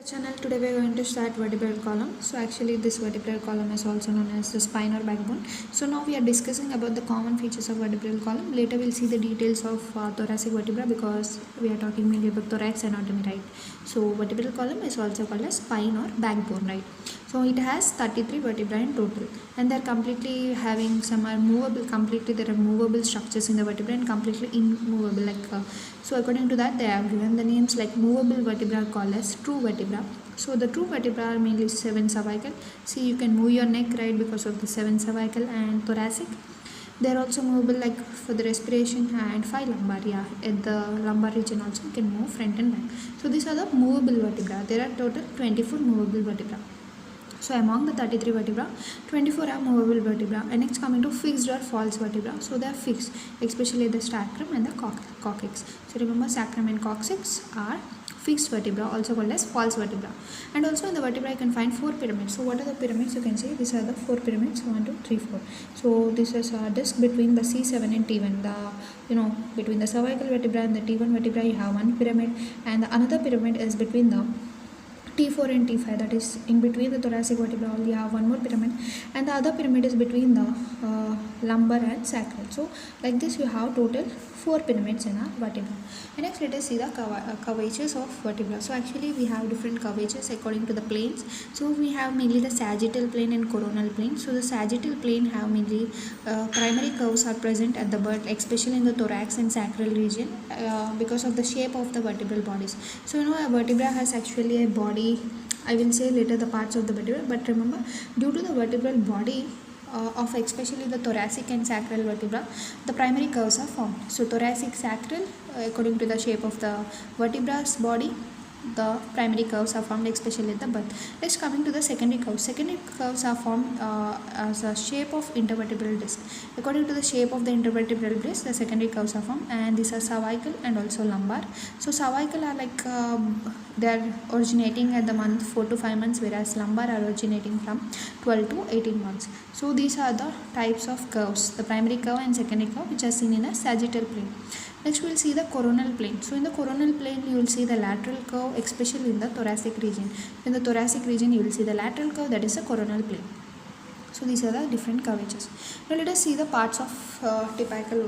Channel. Today we are going to start vertebral column. So actually this vertebral column is also known as the spine or backbone. So now we are discussing about the common features of vertebral column. Later we'll see the details of thoracic vertebra because we are talking mainly about thorax anatomy, right? So vertebral column is also called as spine or backbone, right? So it has 33 vertebrae in total, and they're completely having some are movable. Completely there are movable structures in the vertebra and completely immovable. So according to that, they have given the names like movable vertebra are called as true vertebra. So the true vertebra are mainly 7 cervical. See, you can move your neck, right, because of the 7 cervical and thoracic. They are also movable like for the respiration, and 5 lumbar. Yeah, at the lumbar region also you can move front and back. So these are the movable vertebra. There are total 24 movable vertebra. So among the 33 vertebra, 24 are movable vertebra. And next coming to fixed or false vertebra. So they are fixed, especially the sacrum and the coccyx. So remember, sacrum and coccyx are fixed vertebra, also called as false vertebra. And also in the vertebra you can find 4 pyramids. So what are the pyramids? You can see these are the 4 pyramids, 1, 2, 3, 4. So this is a disc between the C7 and T1. Between the cervical vertebra and the T1 vertebra you have one pyramid, and the another pyramid is between the T4 and T5, that is in between the thoracic vertebra you have one more pyramid, and the other pyramid is between the lumbar and sacral. So like this you have total 4 pyramids in our vertebra. And next let us see the curvatures of vertebra. So actually we have different curvatures according to the planes. So we have mainly the sagittal plane and coronal plane. So the sagittal plane have mainly primary curves are present at the birth, especially in the thorax and sacral region because of the shape of the vertebral bodies. So a vertebra has actually a body. I will say later the parts of the vertebra, but remember, due to the vertebral body of especially the thoracic and sacral vertebra, the primary curves are formed. So thoracic, sacral, according to the shape of the vertebra's body, the primary curves are formed, especially at the birth. Next coming to the secondary curves. Secondary curves are formed as a shape of intervertebral disc. According to the shape of the intervertebral disc, the secondary curves are formed, and these are cervical and also lumbar. So cervical are they are originating at the month 4 to 5 months, whereas lumbar are originating from 12 to 18 months. So these are the types of curves, the primary curve and secondary curve, which are seen in a sagittal plane. Next we will see the coronal plane. So in the coronal plane you will see the lateral curve, especially in the thoracic region. In the thoracic region you will see the lateral curve, that is the coronal plane. So these are the different curvatures. Now let us see the parts of typical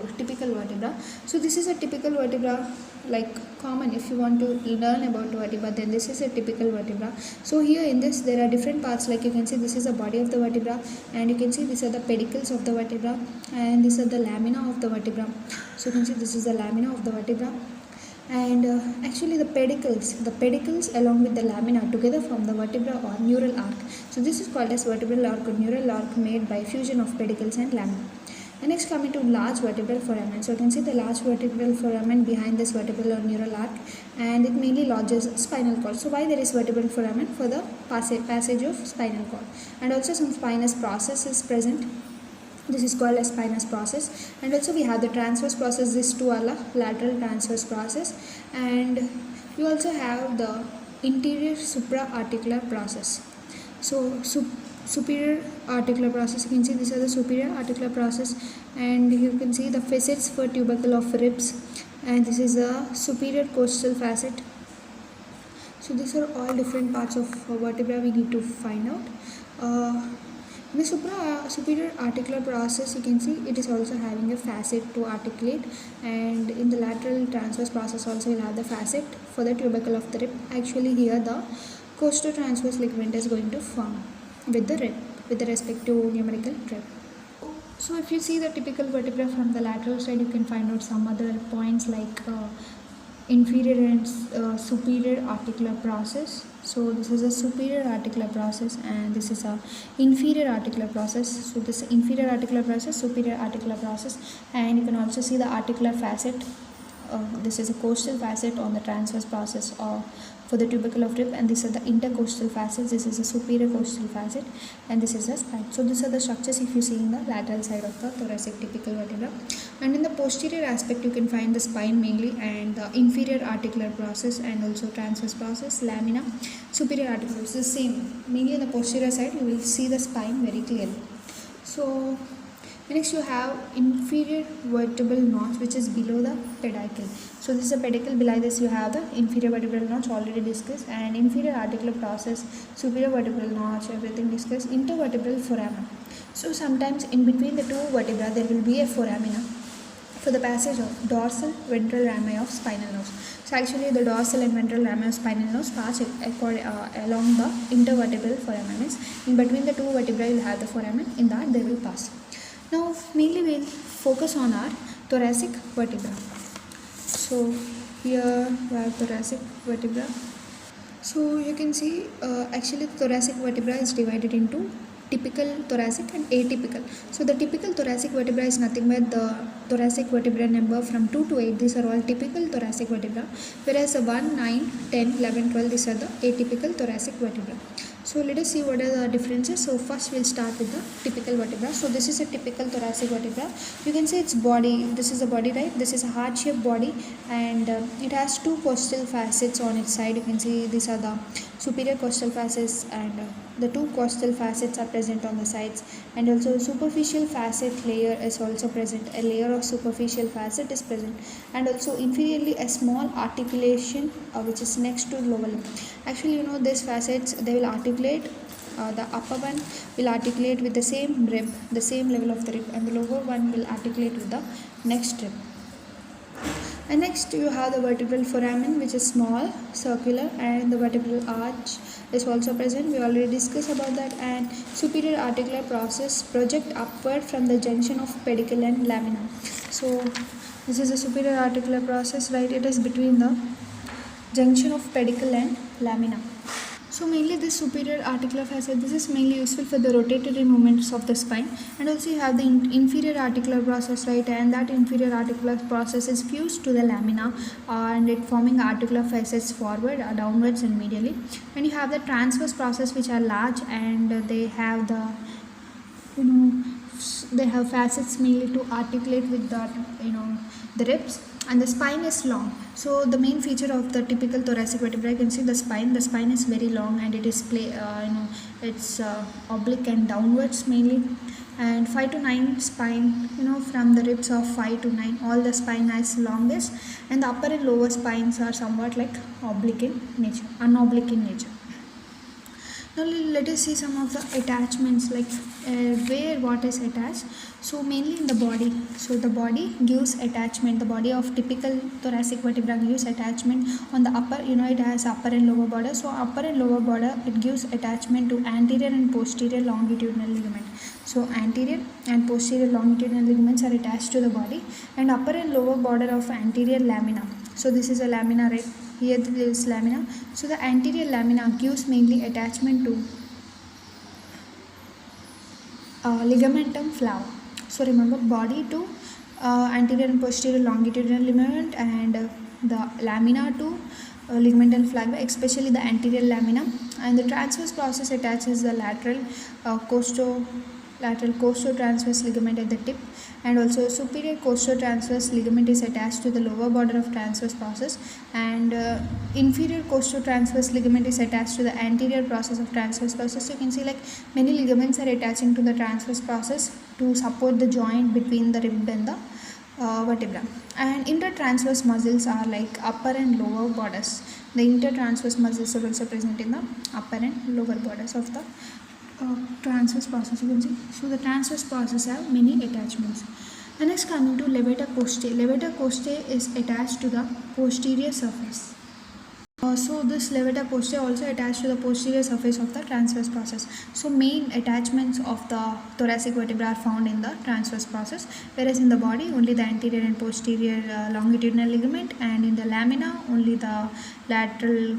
vertebra. So this is a typical vertebra, like common. If you want to learn about vertebra, then this is a typical vertebra. So here in this there are different parts, like you can see this is the body of the vertebra, and you can see these are the pedicles of the vertebra, and these are the lamina of the vertebra. So you can see this is the lamina of the vertebra, and actually the pedicles along with the lamina together form the vertebra or neural arc. So this is called as vertebral arc or neural arc, made by fusion of pedicles and lamina. And next coming to large vertebral foramen. So you can see the large vertebral foramen behind this vertebral or neural arc, and it mainly lodges spinal cord. So why there is vertebral foramen? For the passage of spinal cord, and also some spinous process is present. This is called as spinous process. And also we have the transverse process. These two are lateral transverse process, and you also have the interior supraarticular process. So superior articular process, you can see these are the superior articular process, and you can see the facets for tubercle of ribs, and this is a superior costal facet. So these are all different parts of vertebra we need to find out. In the superior articular process, you can see it is also having a facet to articulate, and in the lateral transverse process also you'll have the facet for the tubercle of the rib. Actually here the costotransverse ligament is going to form with the rib, with the respective numerical rib. So if you see the typical vertebra from the lateral side, you can find out some other points like inferior and superior articular process. So this is a superior articular process, and this is a inferior articular process. So this inferior articular process, superior articular process, and you can also see the articular facet. This is a costal facet on the transverse process for the tubercle of rib, and this is the intercostal facet. This is a superior costal facet, and this is a spine. So these are the structures if you see in the lateral side of the thoracic typical vertebra. And in the posterior aspect you can find the spine mainly, and the inferior articular process, and also transverse process, lamina, superior articular process. Same, mainly in the posterior side you will see the spine very clearly. So Next you have inferior vertebral notch, which is below the pedicle. So this is a pedicle. Below this you have the inferior vertebral notch, already discussed, and inferior articular process, superior vertebral notch, everything discussed. Intervertebral foramen. So sometimes in between the two vertebrae there will be a foramina for the passage of dorsal ventral rami of spinal nerves. So actually the dorsal and ventral rami of spinal nerves pass along the intervertebral foramen. Means in between the two vertebrae you will have the foramen, in that they will pass. Now mainly we will focus on our thoracic vertebra. So here we have thoracic vertebra. So you can see actually the thoracic vertebra is divided into typical thoracic and atypical. So the typical thoracic vertebra is nothing but the thoracic vertebra number from 2 to 8. These are all typical thoracic vertebra, whereas 1, 9, 10, 11, 12, these are the atypical thoracic vertebra. So let us see what are the differences. So first we'll start with the typical vertebra. So this is a typical thoracic vertebra. You can see its body. This is the body, right? This is a heart-shaped body, and it has two costal facets on its side. You can see these are the superior costal facets, and the two costal facets are present on the sides, and also a superficial facet layer is also present. A layer of superficial facet is present, and also inferiorly a small articulation which is next to the lower limb. Actually, you know, these facets, they will articulate. The upper one will articulate with the same rib, the same level of the rib, and the lower one will articulate with the next rib. And next you have the vertebral foramen, which is small, circular, and the vertebral arch is also present. We already discussed about that. And superior articular process project upward from the junction of pedicle and lamina. So this is a superior articular process, right? It is between the junction of pedicle and lamina. So mainly this superior articular facet, this is mainly useful for the rotatory movements of the spine. And also you have the inferior articular process, right? And that inferior articular process is fused to the lamina and it forming articular facets forward, downwards and medially. And you have the transverse process, which are large, and they have the, you know, they have facets mainly to articulate with the, you know, the ribs. And the spine is long. So the main feature of the typical thoracic vertebra, you can see the spine. The spine is very long, and it is it's oblique and downwards mainly. And 5 to 9 spine, you know, from the ribs of 5 to 9, all the spine is longest, and the upper and lower spines are somewhat like oblique in nature, unoblique in nature. Now let us see some of the attachments, like where what is attached. So mainly in the body. So the body gives attachment. The body of typical thoracic vertebra gives attachment on the upper, you know, it has upper and lower border. So upper and lower border, it gives attachment to anterior and posterior longitudinal ligament. So anterior and posterior longitudinal ligaments are attached to the body, and upper and lower border of anterior lamina. So this is a lamina, right? Here there is lamina. So the anterior lamina gives mainly attachment to ligamentum flava. So remember, body to anterior and posterior longitudinal ligament, and the lamina to ligamentum flava, especially the anterior lamina. And the transverse process attaches the lateral costo-transverse ligament at the tip, and also superior costo-transverse ligament is attached to the lower border of transverse process, and inferior costo-transverse ligament is attached to the anterior process of transverse process. So you can see like many ligaments are attaching to the transverse process to support the joint between the rib and the vertebra. And intertransverse muscles are like upper and lower borders. The intertransverse muscles are also present in the upper and lower borders of the transverse process, you can see. So the transverse process have many attachments. And next coming to levator costae. Levator costae is attached to the posterior surface. So this levator costae also attached to the posterior surface of the transverse process. So main attachments of the thoracic vertebra are found in the transverse process, whereas in the body only the anterior and posterior longitudinal ligament, and in the lamina only the lateral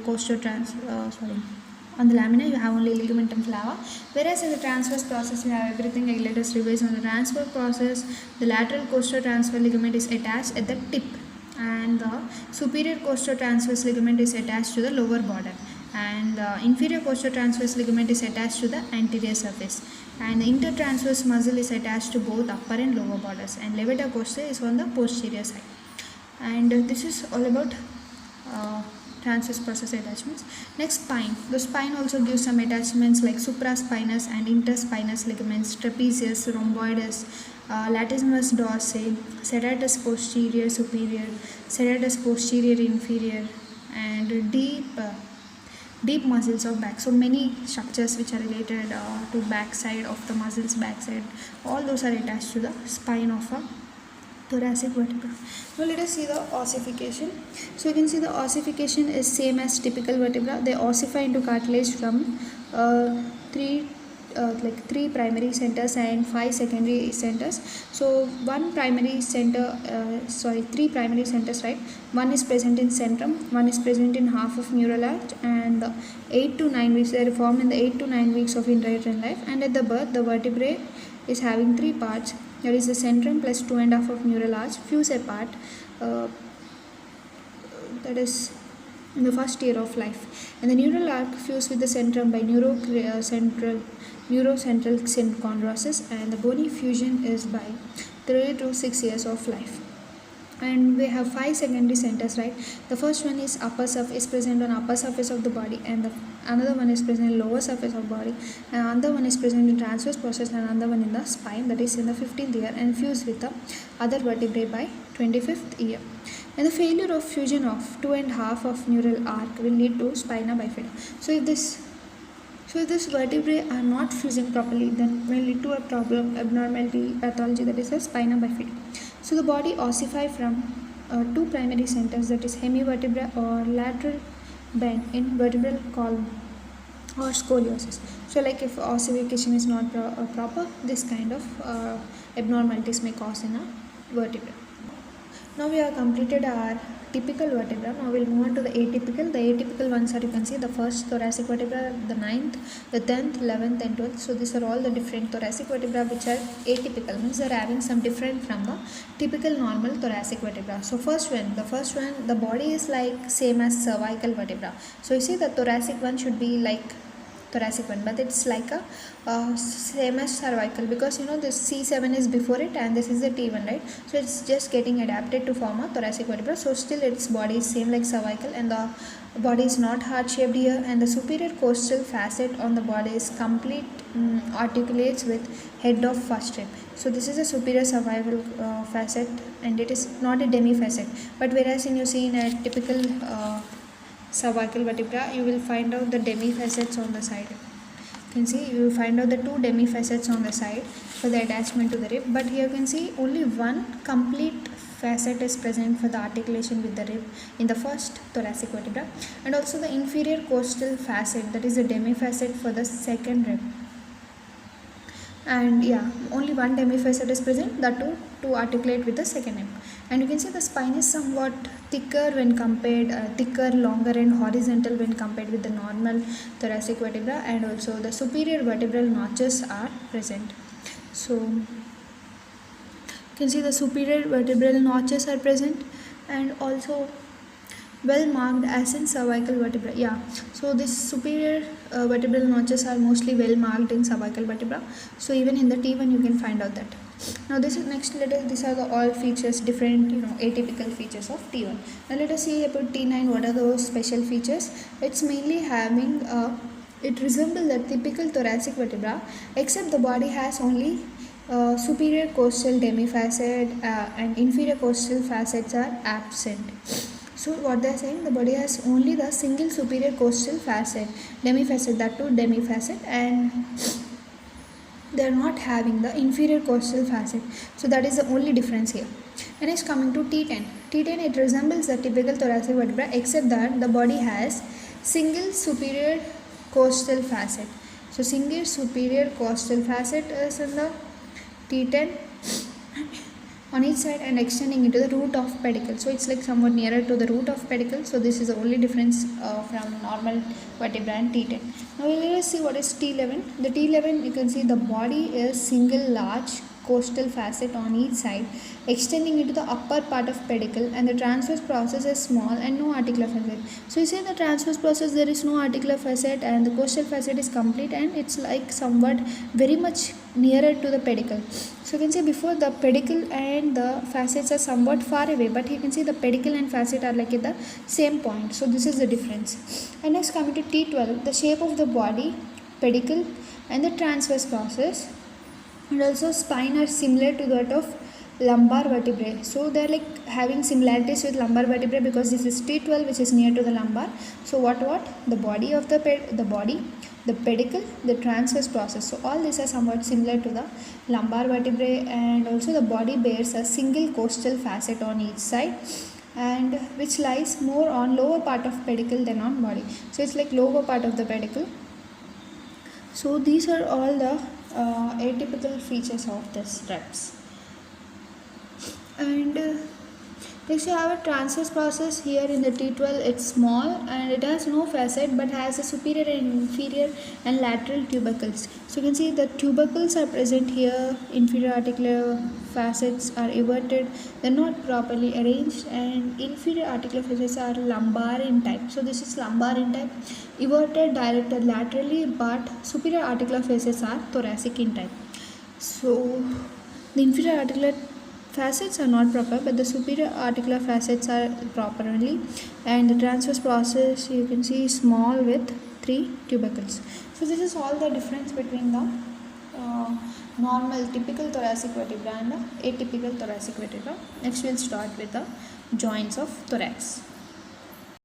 on the lamina you have only ligamentum flava, whereas in the transverse process you have everything. Like let us revise on the transverse process. The lateral costo-transverse ligament is attached at the tip, and the superior costo-transverse ligament is attached to the lower border, and the inferior costo-transverse ligament is attached to the anterior surface, and the intertransverse muscle is attached to both upper and lower borders, and levator costae is on the posterior side. And this is all about transverse process attachments. Next, spine. The spine also gives some attachments like supraspinous and interspinous ligaments, trapezius, rhomboides, latissimus dorsi, serratus posterior superior, serratus posterior inferior, and deep muscles of back. So many structures which are related to backside of the muscles, backside, all those are attached to the spine of a thoracic vertebra. Now let us see the ossification. So you can see the ossification is same as typical vertebra. They ossify into cartilage from three primary centers and 5 secondary centers. So three primary centers, right? One is present in centrum, one is present in half of neural arch, and 8 to 9 weeks, they are formed in the 8 to 9 weeks of intrauterine life. And at the birth, the vertebrae is having 3 parts. There is the centrum plus 2.5 of neural arch fuse apart, that is in the first year of life, and the neural arc fuse with the centrum by neurocentral chondrosis, and the bony fusion is by 3 to 6 years of life. And we have 5 secondary centers, right? The first one is upper surface, present on upper surface of the body, and another one is present in lower surface of body, and another one is present in transverse process, and another one in the spine, that is in the 15th year, and fused with the other vertebrae by 25th year. And the failure of fusion of 2.5 of neural arc will lead to spina bifida. So if this vertebrae are not fusing properly, then will lead to a problem, abnormality, pathology, that is a spina bifida. So the body ossify from 2 primary centers, that is hemivertebra or lateral bend in vertebral column or scoliosis. So like if ossification is not proper, this kind of abnormalities may cause in a vertebra. Now we have completed our typical vertebra. Now we'll move on to the atypical. The atypical ones are, you can see, the first thoracic vertebra, the 9th, the 10th, 11th and 12th. So these are all the different thoracic vertebra which are atypical, means they are having some different from the typical normal thoracic vertebra. So the first one, the body is like same as cervical vertebra. So you see the thoracic one should be like thoracic one, but it's like a same as cervical, because this C7 is before it and this is the T1, right? So it's just getting adapted to form a thoracic vertebra. So still its body is same like cervical, and the body is not heart shaped here, and the superior costal facet on the body is complete, articulates with head of first rib. So this is a superior cervical facet, and it is not a demi facet, but whereas you see in a typical cervical vertebra, you will find out the demi facets on the side. You can see you will find out the 2 demi facets on the side for the attachment to the rib, but here you can see only one complete facet is present for the articulation with the rib in the first thoracic vertebra, and also the inferior costal facet, that is the demi facet for the second rib. And only one demi facet is present, that too to articulate with the second rib. And you can see the spine is somewhat thicker when compared, longer and horizontal when compared with the normal thoracic vertebra, and also the superior vertebral notches are present. So you can see the superior vertebral notches are present, and also well marked as in cervical vertebra. So this superior vertebral notches are mostly well marked in cervical vertebra. So even in the T1 you can find out that. Now this is next. These are the all features, different atypical features of T1. Now let us see about T9. What are those special features? It's mainly having it resembles the typical thoracic vertebra, except the body has only superior costal demifacet and inferior costal facets are absent. So what they are saying, the body has only the single superior costal facet, demifacet, that too demifacet, and they are not having the inferior costal facet. So that is the only difference here. And it's coming to T10. T10, it resembles the typical thoracic vertebra, except that the body has single superior costal facet. So single superior costal facet is in the T10 on each side and extending into the root of pedicle. So it's like somewhat nearer to the root of pedicle. So this is the only difference from normal vertebra and T10. Now let us see what is T11. The T11, you can see the body is single large costal facet on each side, extending into the upper part of pedicle, and the transverse process is small and no articular facet. So you see in the transverse process there is no articular facet and the costal facet is complete, and it's like somewhat very much nearer to the pedicle. So you can see before the pedicle and the facets are somewhat far away, but you can see the pedicle and facet are like at the same point. So this is the difference. And next coming to T12, the shape of the body, pedicle and the transverse process and also spine are similar to that of lumbar vertebrae. So they are like having similarities with lumbar vertebrae because this is T12 which is near to the lumbar. So what the body of the body, the pedicle, the transverse process. So all these are somewhat similar to the lumbar vertebrae, and also the body bears a single costal facet on each side, and which lies more on lower part of pedicle than on body. So it's like lower part of the pedicle. So these are all the atypical features of this reps. And next you have a transverse process. Here in the T12 it's small and it has no facet but has a superior and inferior and lateral tubercles. So you can see the tubercles are present here, inferior articular facets are everted, they're not properly arranged, and inferior articular facets are lumbar in type. So this is lumbar in type, everted, directed laterally, but superior articular facets are thoracic in type. So the inferior articular facets are not proper, but the superior articular facets are proper only, and the transverse process you can see small with 3 tubercles. So this is all the difference between the normal typical thoracic vertebra and the atypical thoracic vertebra. Next we'll start with the joints of thorax.